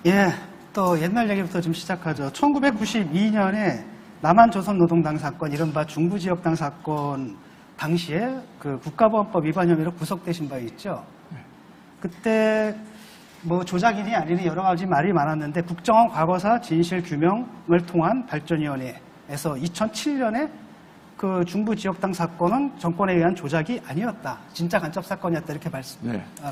예, 또 옛날 얘기부터 좀 시작하죠. 1992년에 남한조선노동당 사건, 이른바 중부지역당 사건 당시에 그 국가보안법 위반 혐의로 구속되신 바 있죠. 그때 뭐 조작이니 아니니 여러 가지 말이 많았는데 국정원 과거사 진실 규명을 통한 발전위원회에서 2007년에 그 중부지역당 사건은 정권에 의한 조작이 아니었다. 진짜 간첩 사건이었다. 이렇게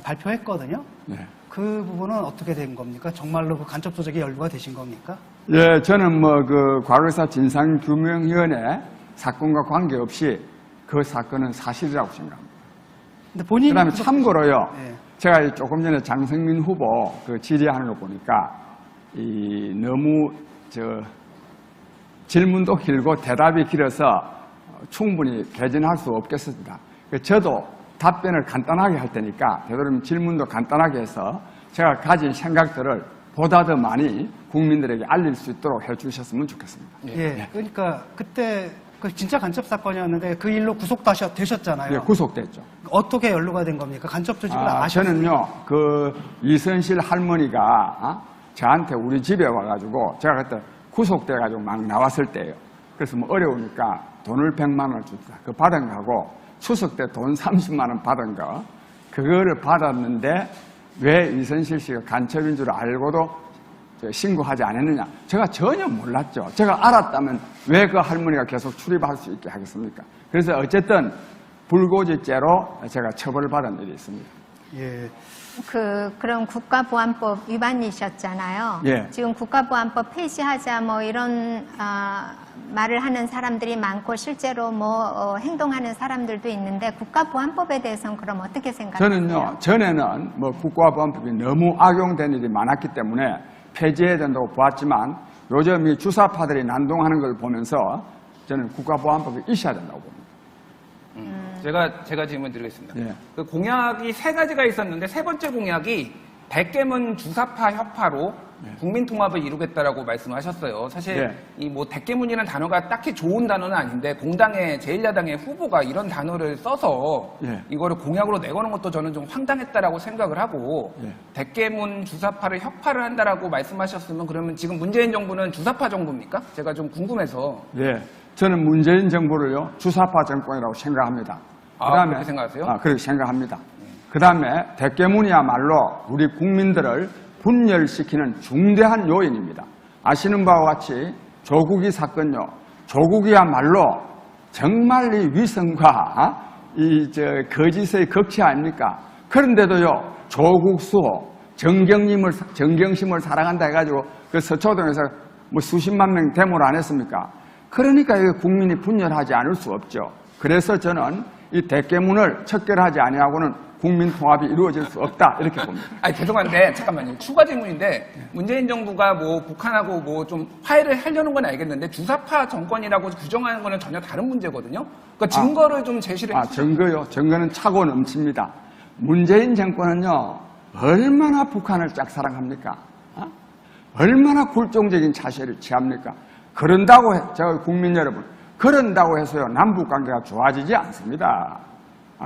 발표했거든요. 네. 그 부분은 어떻게 된 겁니까? 정말로 그 간첩 조작에 연루가 되신 겁니까? 예, 저는 뭐 그 과거사 진상규명위원회 사건과 관계없이 그 사건은 사실이라고 생각합니다. 근데 본인이 그다음에 참고로요. 네. 제가 조금 전에 장성민 후보 그 질의하는 거 보니까 이 너무 질문도 길고 대답이 길어서 충분히 개진할 수 없겠습니다. 저도 답변을 간단하게 할 테니까 되도록 질문도 간단하게 해서 제가 가진 생각들을 보다 더 많이 국민들에게 알릴 수 있도록 해주셨으면 좋겠습니다. 예. 그러니까 그때 그 진짜 간첩 사건이었는데 그 일로 구속되셨잖아요. 예, 구속됐죠. 어떻게 연루가 된 겁니까? 간첩 조직을 아셨어요? 저는요, 그 이선실 할머니가 저한테 우리 집에 와가지고 제가 그때 구속돼가지고 막 나왔을 때예요. 그래서 뭐 어려우니까 돈을 100만 원 줬다. 그 받은 거하고 추석 때 돈 30만 원 받은 거 그거를 받았는데 왜 이선실 씨가 간첩인 줄 알고도 신고하지 않았느냐. 제가 전혀 몰랐죠. 제가 알았다면 왜 그 할머니가 계속 출입할 수 있게 하겠습니까? 그래서 어쨌든 불고지죄로 제가 처벌받은 일이 있습니다. 예. 그런 국가보안법 위반이셨잖아요. 예. 지금 국가보안법 폐지하자 뭐 이런 말을 하는 사람들이 많고 실제로 뭐 행동하는 사람들도 있는데 국가보안법에 대해서는 그럼 어떻게 생각하세요? 저는요, 전에는 뭐 국가보안법이 너무 악용된 일이 많았기 때문에 폐지해야 된다고 보았지만 요즘 이 주사파들이 난동하는 걸 보면서 저는 국가보안법이 있어야 된다고 봅니다. 제가 질문 드리겠습니다. 예. 그 공약이 3가지가 있었는데 세 번째 공약이 대깨문 주사파 혁파로 국민 통합을 이루겠다라고 말씀하셨어요. 사실 예. 이 뭐 대깨문이라는 단어가 딱히 좋은 단어는 아닌데 공당의 제1야당의 후보가 이런 단어를 써서 예. 이거를 공약으로 내거는 것도 저는 좀 황당했다라고 생각을 하고 예. 대깨문 주사파를 혁파를 한다라고 말씀하셨으면 그러면 지금 문재인 정부는 주사파 정부입니까? 제가 좀 궁금해서. 예. 저는 문재인 정부를요, 주사파 정권이라고 생각합니다. 그렇게 생각하세요? 그렇게 생각합니다. 그 다음에 대깨문이야말로 우리 국민들을 분열시키는 중대한 요인입니다. 아시는 바와 같이 조국이 사건요. 조국이야말로 정말 이 위선과 거짓의 극치 아닙니까? 그런데도요, 조국 수호, 정경심을 사랑한다 해가지고 그 서초동에서 뭐 수십만 명 데모를 안 했습니까? 그러니까 이거 국민이 분열하지 않을 수 없죠. 그래서 저는 이 대깨문을 척결하지 아니하고는 국민 통합이 이루어질 수 없다 이렇게 봅니다. 아니 죄송한데 잠깐만요. 추가 질문인데 문재인 정부가 뭐 북한하고 뭐 좀 화해를 하려는 건 알겠는데 주사파 정권이라고 규정하는 거는 전혀 다른 문제거든요. 그러니까 증거를 좀 제시를 해주세요. 증거요. 증거는 차고 넘칩니다. 문재인 정권은요 얼마나 북한을 짝사랑합니까? 얼마나 굴종적인 자세를 취합니까? 그런다고 제가 국민 여러분 그런다고 해서요 남북 관계가 좋아지지 않습니다.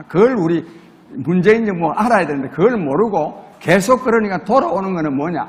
그걸 우리 문재인 정부가 알아야 되는데 그걸 모르고 계속 그러니까 돌아오는 거는 뭐냐?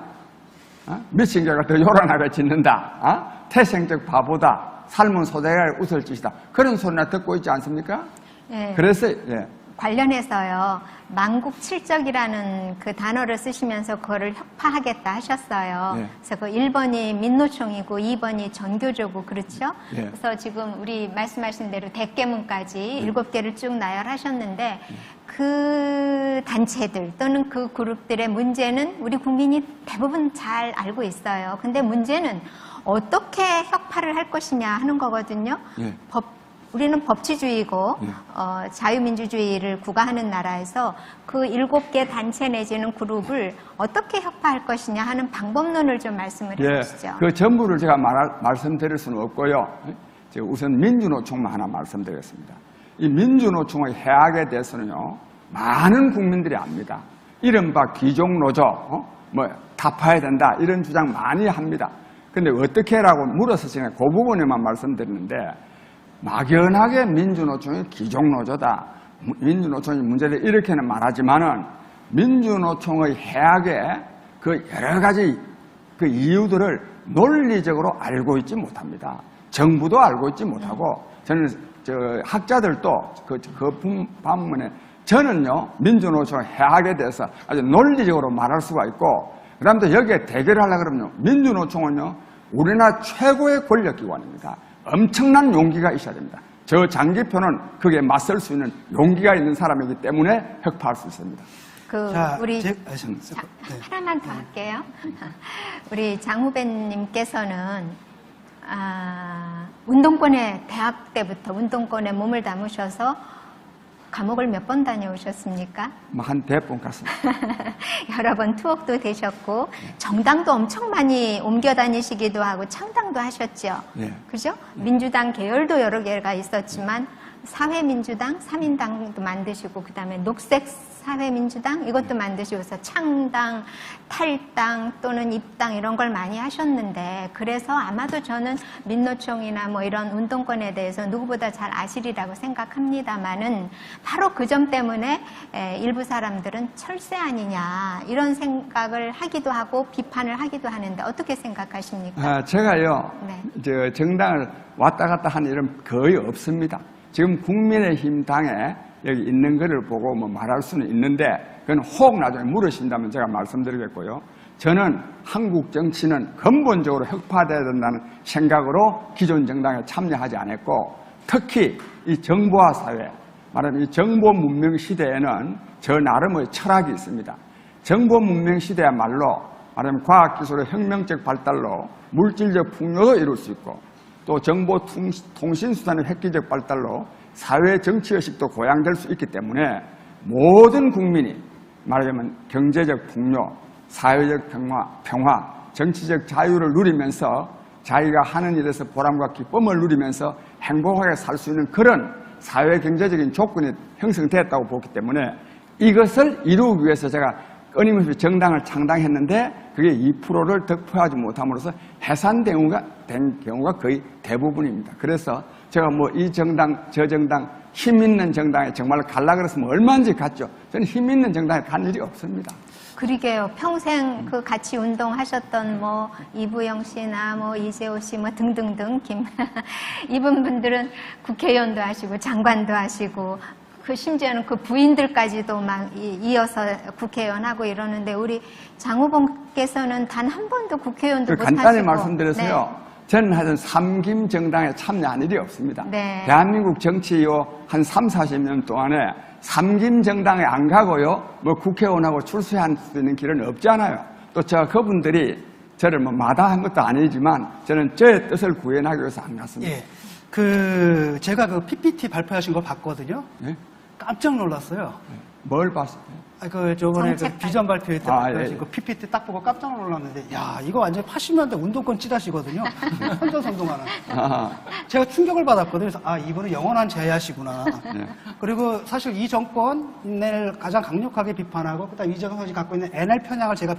미친 개가 더 요란하게 짖는다. 태생적 바보다. 삶은 소대가 웃을 짓이다. 그런 소리나 듣고 있지 않습니까? 네. 그래서 예. 관련해서요. 만국칠적이라는 그 단어를 쓰시면서 그거를 혁파하겠다 하셨어요. 예. 그래서 그 1번이 민노총이고 2번이 전교조고 그렇죠? 예. 그래서 지금 우리 말씀하신 대로 대깨문까지 7개를 쭉 나열하셨는데 그 단체들 또는 그 그룹들의 문제는 우리 국민이 대부분 잘 알고 있어요. 근데 문제는 어떻게 혁파를 할 것이냐 하는 거거든요. 예. 우리는 법치주의고 자유민주주의를 구가하는 나라에서 그 7개 단체 내지는 그룹을 어떻게 혁파할 것이냐 하는 방법론을 좀 말씀을 해주시죠. 그 전부를 제가 말씀드릴 수는 없고요. 제가 우선 민주노총만 하나 말씀드리겠습니다. 이 민주노총의 해악에 대해서는요. 많은 국민들이 압니다. 이른바 귀족노조, 타파해야 된다 이런 주장 많이 합니다. 근데 어떻게 하라고 물어서 제가 그 부분에만 말씀드리는데 막연하게 민주노총이 귀족노조다. 민주노총이 문제를 일으키는 말하지만은 민주노총의 해악에 그 여러 가지 그 이유들을 논리적으로 알고 있지 못합니다. 정부도 알고 있지 못하고 저는 학자들도 그 반면에 저는요 민주노총 해악에 대해서 아주 논리적으로 말할 수가 있고 그다음에 또 여기에 대결을 하려고 그러면요 민주노총은요 우리나라 최고의 권력기관입니다. 엄청난 용기가 있어야 됩니다. 저 장기표는 그게 맞설 수 있는 용기가 있는 사람이기 때문에 혁파할 수 있습니다. 우리 네. 하나만 더 할게요. 우리 장 후배님께서는 운동권에 대학 때부터 운동권에 몸을 담으셔서 감옥을 몇 번 다녀오셨습니까? 한 100번 갔습니다. 여러 번 투옥도 되셨고 정당도 엄청 많이 옮겨 다니시기도 하고 창당도 하셨죠. 네. 그죠? 민주당 계열도 여러 개가 있었지만 사회민주당, 3인당도 만드시고 그다음에 녹색 사회민주당 이것도 만드시고서 창당, 탈당 또는 입당 이런 걸 많이 하셨는데 그래서 아마도 저는 민노총이나 뭐 이런 운동권에 대해서 누구보다 잘 아시리라고 생각합니다만은 바로 그 점 때문에 일부 사람들은 철새 아니냐 이런 생각을 하기도 하고 비판을 하기도 하는데 어떻게 생각하십니까? 제가요 네. 정당을 왔다 갔다 하는 일은 거의 없습니다. 지금 국민의힘 당에 여기 있는 거를 보고 뭐 말할 수는 있는데 그건 혹 나중에 물으신다면 제가 말씀드리겠고요. 저는 한국 정치는 근본적으로 혁파돼야 된다는 생각으로 기존 정당에 참여하지 않았고 특히 이 정보화 사회 말하면 이 정보 문명 시대에는 저 나름의 철학이 있습니다. 정보 문명 시대야말로 말하면 과학기술의 혁명적 발달로 물질적 풍요도 이룰 수 있고 또 정보 통신수단의 획기적 발달로 사회 정치의식도 고양될 수 있기 때문에 모든 국민이 말하자면 경제적 풍요, 사회적 평화, 정치적 자유를 누리면서 자기가 하는 일에서 보람과 기쁨을 누리면서 행복하게 살 수 있는 그런 사회 경제적인 조건이 형성됐다고 보기 때문에 이것을 이루기 위해서 제가 끊임없이 정당을 창당했는데 그게 2%를 득표하지 못함으로써 해산된 경우가 거의 대부분입니다. 그래서 제가 뭐 이 정당, 저 정당, 힘 있는 정당에 정말 갈라 그랬으면 얼마든지 갔죠. 저는 힘 있는 정당에 간 일이 없습니다. 그러게요. 평생 그 같이 운동하셨던 뭐 이부영 씨나 뭐 이재호 씨 뭐 등등등 이분 분들은 국회의원도 하시고 장관도 하시고 그 심지어는 그 부인들까지도 막 이어서 국회의원 하고 이러는데 우리 장 후보께서는 단 한 번도 국회의원도 못 하시고 간단히 말씀드려서요. 네. 저는 하여튼 삼김 정당에 참여한 일이 없습니다. 네. 대한민국 정치요 한 3, 40년 동안에 삼김 정당에 안 가고요. 뭐 국회의원하고 출세할 수 있는 길은 없잖아요. 또 제가 그분들이 저를 뭐 마다한 것도 아니지만 저는 저의 뜻을 구현하기 위해서 안 갔습니다. 예. 제가 그 PPT 발표하신 거 봤거든요. 예? 깜짝 놀랐어요. 뭘 봤어요? 저번에 그 정책 비전 발표회 때 예. 그 PPT 딱 보고 깜짝 놀랐는데, 야, 이거 완전 80년대 운동권 찌라시거든요. 현전 운동하는. 제가 충격을 받았거든요. 그래서, 이분은 영원한 제야시구나. 네. 그리고 사실 이 정권을 가장 강력하게 비판하고, 그다음 이 정권이 갖고 있는 NL 편향을 제가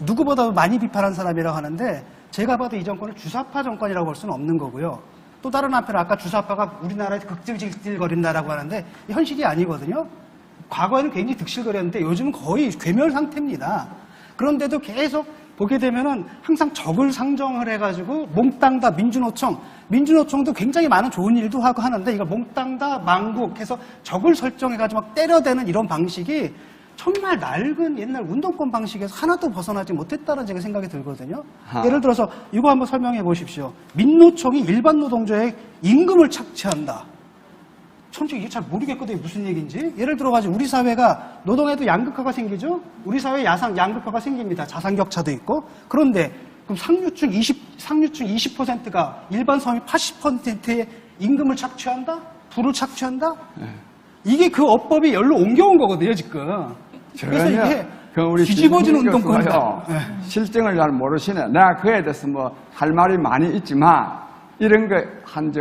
누구보다 많이 비판한 사람이라고 하는데, 제가 봐도 이 정권을 주사파 정권이라고 볼 수는 없는 거고요. 또 다른 한편 아까 주사파가 우리나라에 극질질거린다라고 하는데 현실이 아니거든요. 과거에는 굉장히 득실거렸는데 요즘은 거의 괴멸 상태입니다. 그런데도 계속 보게 되면은 항상 적을 상정을 해가지고 몽땅 다 민주노총도 굉장히 많은 좋은 일도 하고 하는데 이걸 몽땅 다 망국해서 적을 설정해가지고 막 때려대는 이런 방식이 정말 낡은 옛날 운동권 방식에서 하나도 벗어나지 못했다는 제가 생각이 들거든요. 예를 들어서 이거 한번 설명해 보십시오. 민노총이 일반 노동자의 임금을 착취한다. 솔직히 이게 잘 모르겠거든요. 무슨 얘기인지. 예를 들어가지고 우리 사회가 노동에도 양극화가 생기죠. 우리 사회에 양극화가 생깁니다. 자산격차도 있고. 그런데 그럼 상류층 20%가 일반 서민 80%의 임금을 착취한다? 부를 착취한다? 이게 그 업법이 열로 옮겨온 거거든요, 지금. 그래서 이게 뒤집어지는 운동권이다. 실정을 잘 모르시네. 내가 그에 대해서 뭐 할 말이 많이 있지만 이런 거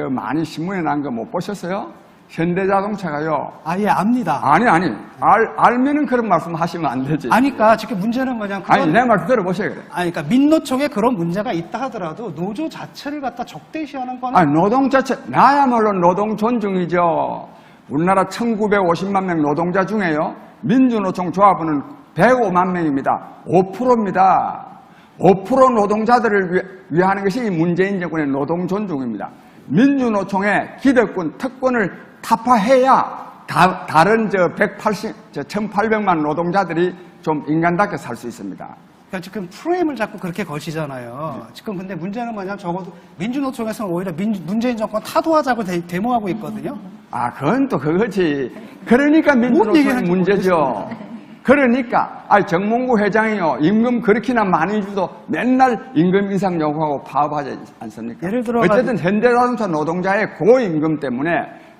많이 신문에 난 거 못 보셨어요? 현대자동차가요. 예, 압니다. 알면은 그런 말씀 하시면 안 되지. 아니까 지금 문제는 뭐냐면 내 말 들어보셔야 그래. 그러니까 민노총에 그런 문제가 있다 하더라도 노조 자체를 갖다 적대시하는 거는 노동 자체 나야말로 노동 존중이죠. 우리나라 1950만 명 노동자 중에요. 민주노총 조합원은 105만 명입니다. 5%입니다. 5% 노동자들을 위하는 것이 문재인 정권의 노동 존중입니다. 민주노총의 기득권, 특권을 타파해야 다른 1,800만 노동자들이 좀 인간답게 살 수 있습니다. 그러니까 지금 프레임을 자꾸 그렇게 거시잖아요. 지금 근데 문제는 뭐냐면 적어도 민주노총에서는 오히려 문재인 정권 타도하자고 데모하고 있거든요. 아, 그건 또 그거지. 그러니까 민주노총이 얘기하는지 문제죠. 그러니까, 정몽구 회장이요, 임금 그렇게나 많이 주도 맨날 임금 인상 요구하고 파업하지 않습니까? 예를 들어 어쨌든 현대자동차 노동자의 고임금 때문에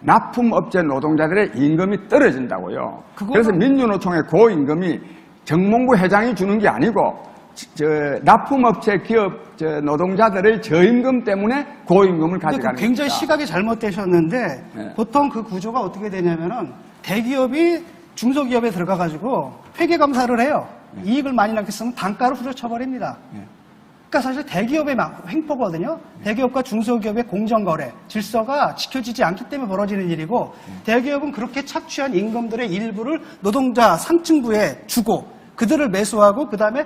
납품업체 노동자들의 임금이 떨어진다고요. 그래서 민주노총의 고임금이 정몽구 회장이 주는 게 아니고 납품업체 기업 노동자들의 저임금 때문에 고임금을 가져가는 겁니다. 굉장히 시각이 잘못되셨는데 네. 보통 그 구조가 어떻게 되냐면은 대기업이 중소기업에 들어가가지고 회계감사를 해요. 이익을 많이 낳겠으면 단가를 후려쳐버립니다. 그러니까 사실 대기업의 횡포거든요. 대기업과 중소기업의 공정거래 질서가 지켜지지 않기 때문에 벌어지는 일이고 대기업은 그렇게 착취한 임금들의 일부를 노동자 상층부에 주고 그들을 매수하고 그다음에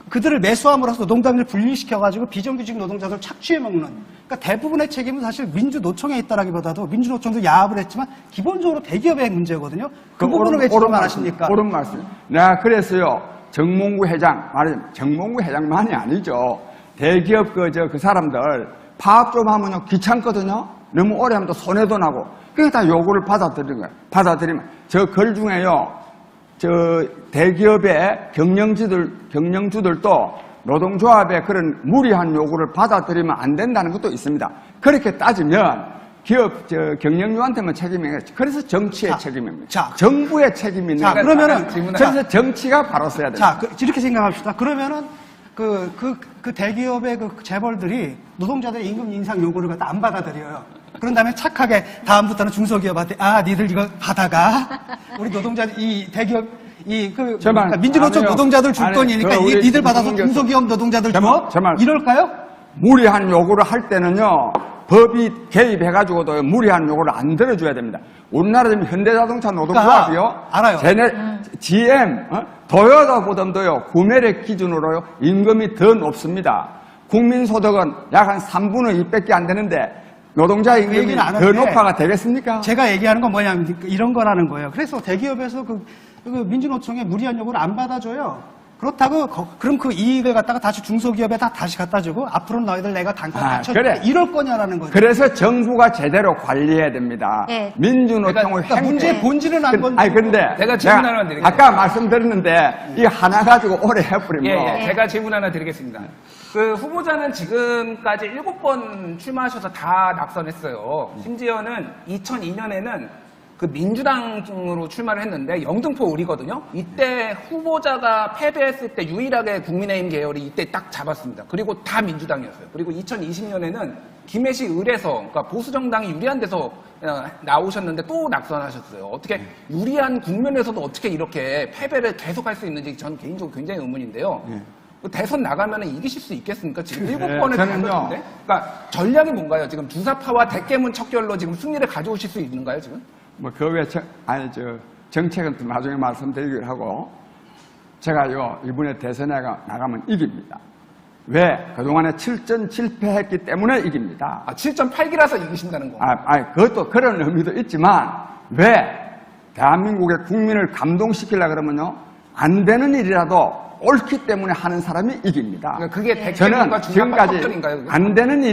그들을 매수함으로써 노동자들을 분리시켜가지고 비정규직 노동자들 착취해먹는. 그러니까 대부분의 책임은 사실 민주노총에 있다라기보다도 민주노총도 야합을 했지만 기본적으로 대기업의 문제거든요. 그 부분을 왜 지금 안 하십니까? 옳은 말씀. 내가 그래서요, 정몽구 회장, 말하자면 정몽구 회장만이 아니죠. 대기업 그 사람들 파업 좀 하면요, 귀찮거든요. 너무 오래 하면 또 손해도 나고. 그러니까 다 요구를 받아들이는 거예요. 받아들이면. 저 글 중에요, 대기업의 경영주들도 노동조합의 그런 무리한 요구를 받아들이면 안 된다는 것도 있습니다. 그렇게 따지면 경영주한테만 책임이 아니라 그래서 정치의 책임입니다. 정부의 책임이 있는 거예요. 그러면은 그래서 정치가 바로 써야 됩니다. 이렇게 생각합시다. 그러면은 그 대기업의 그 재벌들이 노동자들의 임금 인상 요구를 갖다 안 받아들여요. 그런 다음에 착하게 다음부터는 중소기업한테 니들 이거 받아가. 우리 노동자들 이 대기업 그러니까 민주노총 노동자들 줄 거니까 니들 받아서 중소기업 노동자들 줘. 이럴까요? 무리한 요구를 할 때는요. 법이 개입해가지고도 무리한 요구를 안 들어줘야 됩니다. 우리나라 지금 현대자동차 노동조합이요. 알아요. GM, 도요타보다도요, 구매력 기준으로요, 임금이 더 높습니다. 국민소득은 약 한 3분의 2밖에 안 되는데, 노동자 임금이 더 높아가 되겠습니까? 제가 얘기하는 건 뭐냐면 이런 거라는 거예요. 그래서 대기업에서 그 민주노총의 무리한 요구를 안 받아줘요. 그렇다고 그럼 그 이익을 갖다가 다시 중소기업에다 다시 갖다 주고 앞으로는 너희들 내가 단가 낮춰줄게 그래. 이럴 거냐라는 거죠. 그래서 정부가 제대로 관리해야 됩니다. 네. 민주노총의 문제의 본질은 안 건데. 근데 제가 질문 하나 드리겠습니다. 아까 말씀드렸는데 이 하나 가지고 오래 해버리면 제가 질문 하나 드리겠습니다. 그 후보자는 지금까지 7번 출마하셔서 다 낙선했어요. 심지어는 2002년에는 그 민주당으로 출마를 했는데 영등포 을이거든요. 이때 후보자가 패배했을 때 유일하게 국민의힘 계열이 이때 딱 잡았습니다. 그리고 다 민주당이었어요. 그리고 2020년에는 김해시 을에서 그러니까 보수정당이 유리한 데서 나오셨는데 또 낙선하셨어요. 어떻게 유리한 국면에서도 어떻게 이렇게 패배를 계속할 수 있는지 저는 개인적으로 굉장히 의문인데요. 대선 나가면 이기실 수 있겠습니까? 지금 7번을 가는데. 그러니까 전략이 뭔가요? 지금 주사파와 대깨문 척결로 지금 승리를 가져오실 수 있는가요, 지금? 그 외에 정책은 또 나중에 말씀드리기로 하고, 제가요, 이번에 대선에 나가면 이깁니다. 왜? 그동안에 7전 7패했기 때문에 이깁니다. 7.8기라서 이기신다는 건가요? 그것도 그런 의미도 있지만, 왜? 대한민국의 국민을 감동시키려고 그러면요, 안 되는 일이라도 옳기 때문에 하는 사람이 이깁니다. 그러니까 그게 저는 지금까지 안 되는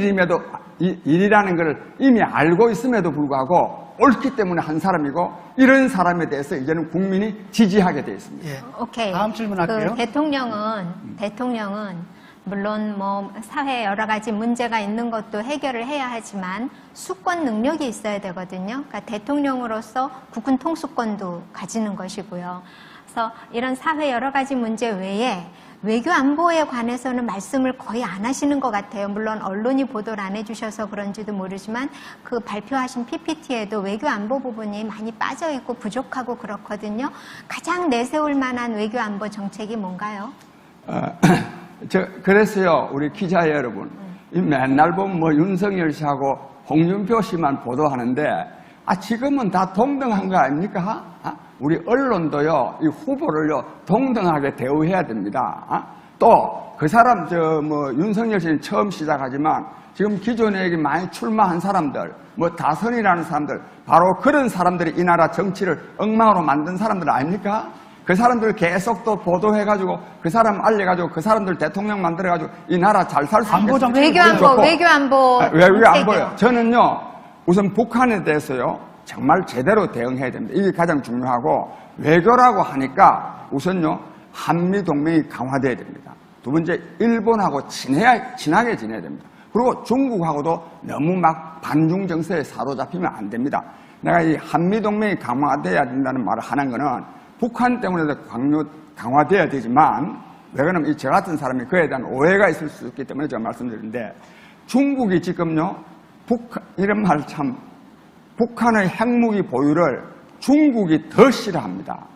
일이라는 걸 이미 알고 있음에도 불구하고 옳기 때문에 한 사람이고 이런 사람에 대해서 이제는 국민이 지지하게 되어 있습니다. 예. 오케이. 다음 질문할게요. 대통령은 물론 뭐 사회에 여러 가지 문제가 있는 것도 해결을 해야 하지만 수권 능력이 있어야 되거든요. 그러니까 대통령으로서 국군 통수권도 가지는 것이고요. 그래서 이런 사회 여러 가지 문제 외에 외교 안보에 관해서는 말씀을 거의 안 하시는 것 같아요. 물론 언론이 보도를 안 해주셔서 그런지도 모르지만 그 발표하신 PPT에도 외교 안보 부분이 많이 빠져 있고 부족하고 그렇거든요. 가장 내세울 만한 외교 안보 정책이 뭔가요? 그래서요, 우리 기자 여러분, 맨날 보면 윤석열 씨하고 홍준표 씨만 보도하는데, 지금은 다 동등한 거 아닙니까? 우리 언론도요, 이 후보를요, 동등하게 대우해야 됩니다. 또 그 사람 윤석열 씨는 처음 시작하지만 지금 기존에 많이 출마한 사람들, 다선이라는 사람들, 바로 그런 사람들이 이 나라 정치를 엉망으로 만든 사람들 아닙니까? 그 사람들 계속 또 보도해가지고 그 사람 알려가지고 그 사람들 대통령 만들어가지고 이 나라 잘 살 수 안보 정책 외교안보요. 저는요 우선 북한에 대해서요 정말 제대로 대응해야 됩니다. 이게 가장 중요하고 외교라고 하니까 우선요 한미 동맹이 강화돼야 됩니다. 두 번째 일본하고 친하게 지내야 됩니다. 그리고 중국하고도 너무 막 반중 정세에 사로잡히면 안 됩니다. 내가 이 한미 동맹이 강화돼야 된다는 말을 하는 거는 북한 때문에도 강화돼야 되지만 왜 그러면 저 같은 사람이 그에 대한 오해가 있을 수 있기 때문에 제가 말씀드리는데 중국이 지금요 이런 말 참 북한의 핵무기 보유를 중국이 더 싫어합니다.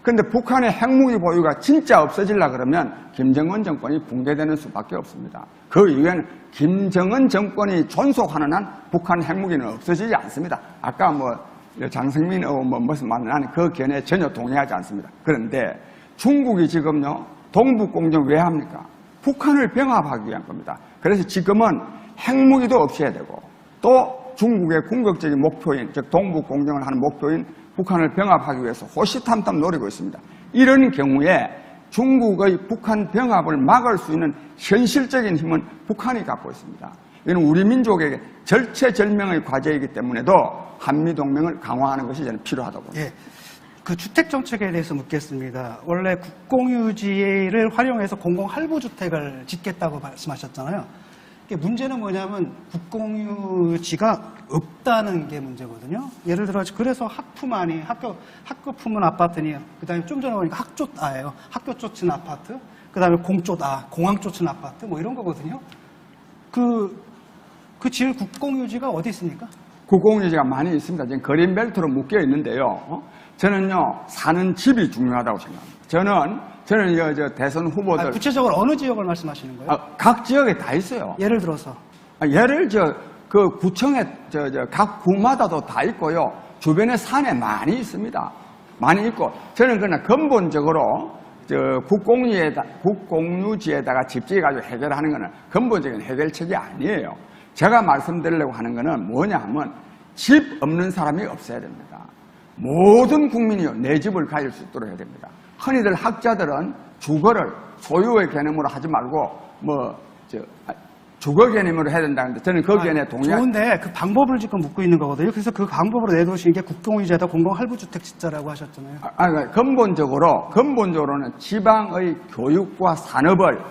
그런데 북한의 핵무기 보유가 진짜 없어지려 그러면 김정은 정권이 붕괴되는 수밖에 없습니다. 그 이유에는 김정은 정권이 존속하는 한 북한 핵무기는 없어지지 않습니다. 아까 장성민 의원 무슨 말을 하는 그 견해에 전혀 동의하지 않습니다. 그런데 중국이 지금요 동북공정 왜 합니까? 북한을 병합하기 위한 겁니다. 그래서 지금은 핵무기도 없애야 되고 또 중국의 궁극적인 목표인 즉 동북공정을 하는 목표인 북한을 병합하기 위해서 호시탐탐 노리고 있습니다. 이런 경우에 중국의 북한 병합을 막을 수 있는 현실적인 힘은 북한이 갖고 있습니다. 이는 우리 민족에게 절체절명의 과제이기 때문에도 한미동맹을 강화하는 것이 저는 필요하다고 봅니다. 예. 그 주택정책에 대해서 묻겠습니다. 원래 국공유지를 활용해서 공공할부주택을 짓겠다고 말씀하셨잖아요. 문제는 뭐냐면 국공유지가 없다는 게 문제거든요. 예를 들어 그래서 학푸만이 학교 품은 아파트니 그다음에 좀 전에 보니까 학조아예요. 학교 쫓은 아파트. 그다음에 공항 쫓은 아파트 이런 거거든요. 그 지을 국공유지가 어디 있습니까? 국공유지가 많이 있습니다. 지금 그린벨트로 묶여 있는데요. 저는요 사는 집이 중요하다고 생각합니다. 저는 대선 후보들 구체적으로 어느 지역을 말씀하시는 거예요? 각 지역에 다 있어요. 예를 들어서 그 구청에 각 구마다도 다 있고요. 주변에 산에 많이 있습니다. 많이 있고 저는 그러나 근본적으로 국공유지에다가 집 지어가지고 해결하는 거는 근본적인 해결책이 아니에요. 제가 말씀드리려고 하는 거는 뭐냐 하면 집 없는 사람이 없어야 됩니다. 모든 국민이요 내 집을 가질 수 있도록 해야 됩니다. 흔히들 학자들은 주거를 소유의 개념으로 하지 말고 주거 개념으로 해야 된다는데 저는 그 견해에 좋은데 그 방법을 지금 묻고 있는 거거든요. 그래서 그 방법으로 내놓으신 게 국공유지에다 공공할부주택 짓자라고 하셨잖아요. 근본적으로는 지방의 교육과 산업을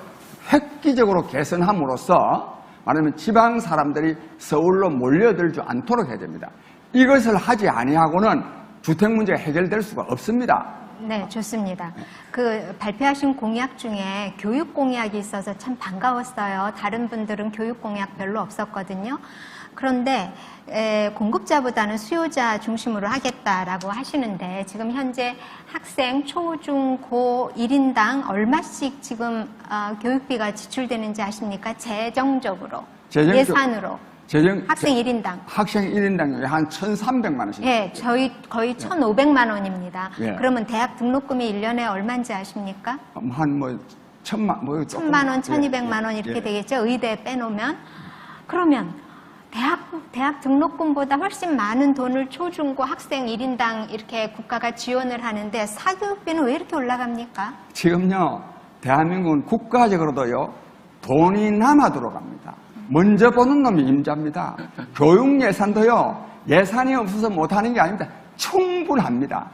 획기적으로 개선함으로써 말하면 지방 사람들이 서울로 몰려들지 않도록 해야 됩니다. 이것을 하지 아니하고는 주택 문제가 해결될 수가 없습니다. 네, 좋습니다. 그 발표하신 공약 중에 교육 공약이 있어서 참 반가웠어요. 다른 분들은 교육 공약 별로 없었거든요. 그런데 공급자보다는 수요자 중심으로 하겠다라고 하시는데 지금 현재 학생 초, 중, 고 1인당 얼마씩 지금 교육비가 지출되는지 아십니까? 재정적으로, 예산으로. 학생 1인당. 학생 1인당이 한 1,300만 원씩. 예, 저희 거의 1,500만 원입니다. 예. 그러면 대학 등록금이 1년에 얼마인지 아십니까? 한 1,000만 원, 1,200만 원 이렇게 되겠죠. 의대 빼놓으면. 그러면 대학 등록금보다 훨씬 많은 돈을 초중고 학생 1인당 이렇게 국가가 지원을 하는데 사교육비는 왜 이렇게 올라갑니까? 지금요, 대한민국은 국가적으로도요, 돈이 남아 들어갑니다. 먼저 보는 놈이 임자입니다. 교육 예산도요, 예산이 없어서 못하는 게 아닙니다. 충분합니다.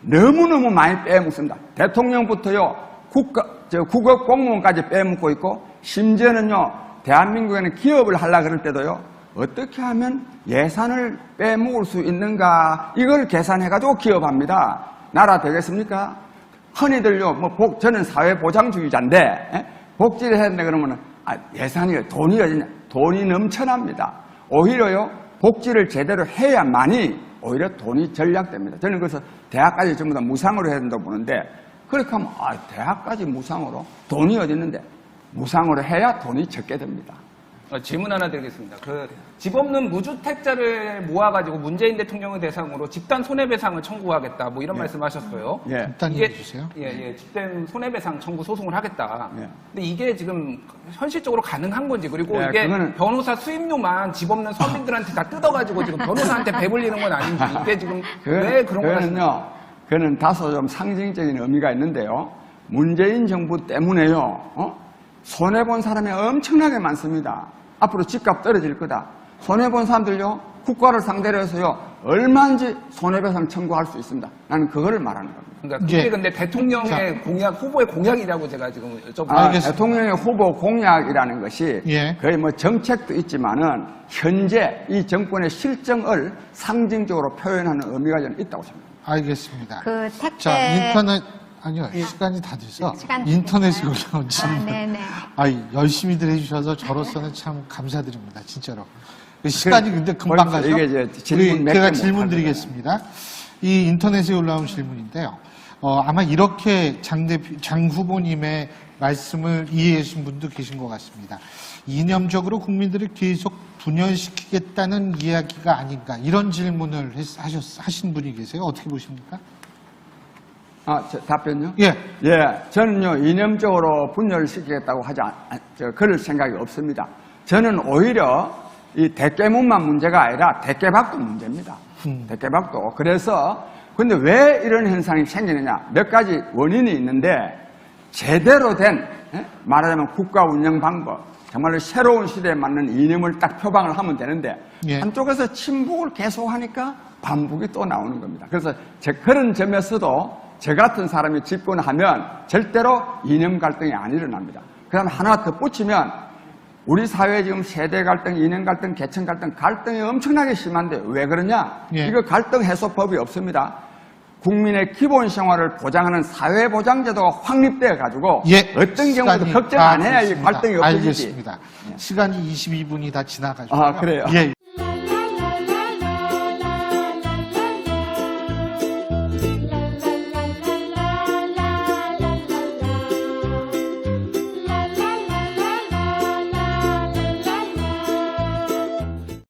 너무너무 많이 빼먹습니다. 대통령부터요, 국업 공무원까지 빼먹고 있고, 심지어는요, 대한민국에는 기업을 하려고 그럴 때도요, 어떻게 하면 예산을 빼먹을 수 있는가, 이걸 계산해가지고 기업합니다. 나라 되겠습니까? 흔히들요, 저는 사회보장주의자인데, 복지를 해야 된다 그러면은, 돈이 어디냐? 돈이 넘쳐납니다. 오히려요, 복지를 제대로 해야만이 오히려 돈이 절약됩니다. 저는 그래서 대학까지 전부 다 무상으로 해야 된다고 보는데, 그렇게 하면, 대학까지 무상으로? 돈이 어디 있는데? 무상으로 해야 돈이 적게 됩니다. 질문 하나 드리겠습니다. 그 집 없는 무주택자를 모아가지고 문재인 대통령을 대상으로 집단 손해배상을 청구하겠다, 뭐 이런 말씀하셨어요. 예. 일단 이게- 얘기해 주세요. 예, 집단 손해배상 청구 소송을 하겠다. 예. 근데 이게 지금 현실적으로 가능한 건지, 그리고 예, 이게 그거는- 변호사 수임료만 집 없는 서민들한테 다 뜯어가지고 지금 변호사한테 배불리는 건 아닌지, 이게 지금 왜 그런 거 같습니까? 그거는요, 그거는 다소 좀 상징적인 의미가 있는데요. 문재인 정부 때문에요, 손해본 사람이 엄청나게 많습니다. 앞으로 집값 떨어질 거다. 손해본 사람들요, 국가를 상대로 해서요, 얼마든지 손해배상 청구할 수 있습니다. 나는 그거를 말하는 겁니다. 그러니까 그게 예. 근데 대통령의 자. 공약, 후보의 공약이라고 제가 지금 여쭤보는 알겠습니다. 대통령의 후보 공약이라는 것이 예. 거의 뭐 정책도 있지만은 현재 이 정권의 실정을 상징적으로 표현하는 의미가 저는 있다고 생각합니다. 알겠습니다. 그 택배 자, 인터넷 아니요, 시간이 다 돼서 시간 인터넷에 됐나요? 올라온 질문. 네네. 열심히들 해주셔서 저로서는 참 감사드립니다, 진짜로. 시간이 근데 금방 벌써 가죠. 이게 이제 질문 몇 제가 개 질문 못 드리겠습니다. 이 인터넷에 올라온 질문인데요. 아마 이렇게 장 후보님의 말씀을 이해해 주신 분도 계신 것 같습니다. 이념적으로 국민들을 계속 분열시키겠다는 이야기가 아닌가, 이런 질문을 하신 분이 계세요. 어떻게 보십니까? 답변요? 예. 저는요, 이념적으로 분열시키겠다고 그럴 생각이 없습니다. 저는 오히려 이 대깨문만 문제가 아니라 대깨박도 문제입니다. 대깨박도. 그래서, 근데 왜 이런 현상이 생기느냐? 몇 가지 원인이 있는데, 제대로 된, 말하자면 국가 운영 방법, 정말로 새로운 시대에 맞는 이념을 딱 표방을 하면 되는데, 예. 한쪽에서 침묵을 계속하니까 반복이 또 나오는 겁니다. 그래서 그런 점에서도 저 같은 사람이 집권하면 절대로 이념 갈등이 안 일어납니다. 그 다음에 하나 덧붙이면 우리 사회에 지금 세대 갈등, 이념 갈등, 계층 갈등, 갈등이 엄청나게 심한데 왜 그러냐? 예. 이거 갈등 해소법이 없습니다. 국민의 기본 생활을 보장하는 사회보장제도가 확립되어 가지고 어떤 경우도 시간이 걱정 다 안 해야 이 됐습니다. 갈등이 없어지지. 알겠습니다. 시간이 22분이 다 지나가지고. 그래요? 예.